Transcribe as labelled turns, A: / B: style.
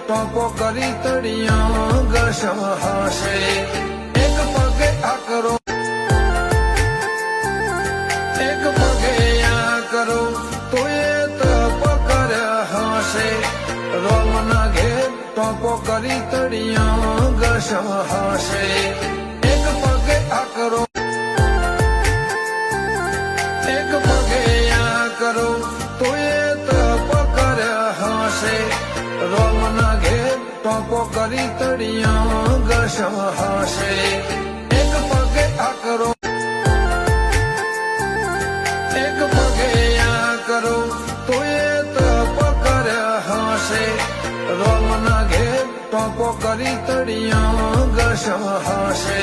A: ટોપો કરી તળિયા ઘસમ હાશે એક પગે આ કરો એક પગે આ કરો તો એ તપ કર્યા હશે રોમના ઘેર ટોપો કરી તળિયા ઘસમ હાશે એક પગે આ કરો એક પગે આ કરો તો એ તપ કર્યા હશે રોમના ઘેર ટોપો કરી તળિયા ઘસમ હાશે એક પગે આ કરો એક પગે આ કરો તો એ તપ કર્યા હશે રોમના ઘેર ટોપો કરી તળિયા ઘસમ હાશે